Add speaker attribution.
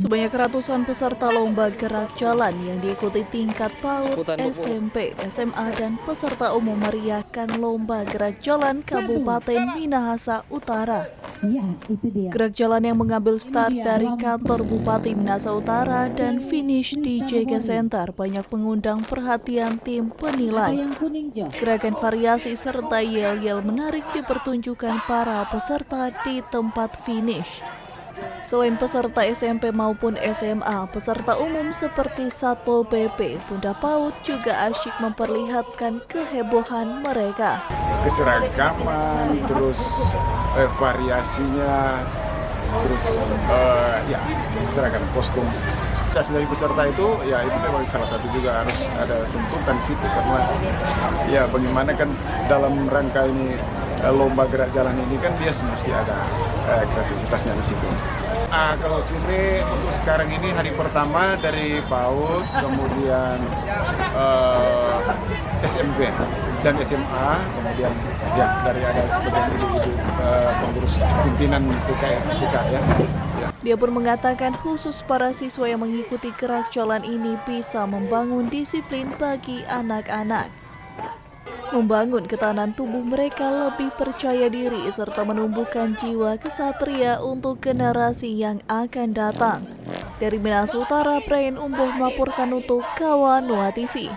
Speaker 1: Sebanyak ratusan peserta lomba gerak jalan yang diikuti tingkat PAUD, SMP, SMA, dan peserta umum meriahkan lomba gerak jalan Kabupaten Minahasa Utara. Gerak jalan yang mengambil start dari kantor Bupati Minahasa Utara dan finish di JK Center banyak mengundang perhatian tim penilai. Gerakan variasi serta yel-yel menarik dipertunjukkan para peserta di tempat finish. Selain peserta SMP maupun SMA, peserta umum seperti Satpol PP, Bunda PAUD juga asyik memperlihatkan kehebohan mereka.
Speaker 2: Keseragaman, terus variasinya, terus seragam kostum. Dari peserta itu, ya itu memang salah satu juga harus ada tuntutan di situ karena ya bagaimana kan dalam rangka ini lomba gerak jalan ini kan dia mesti ada kreativitasnya di situ. Kalau sini untuk sekarang ini hari pertama dari PAUD, kemudian SMP dan SMA, kemudian ya dari ada sebagian ibu-ibu pengurus pimpinan PK ya.
Speaker 1: Dia pun mengatakan khusus para siswa yang mengikuti gerak jalan ini bisa membangun disiplin bagi anak-anak. Membangun ketahanan tubuh mereka lebih percaya diri serta menumbuhkan jiwa kesatria untuk generasi yang akan datang. Dari Minahasa Utara, Brian Umboh melaporkan untuk Kawan Nuha TV.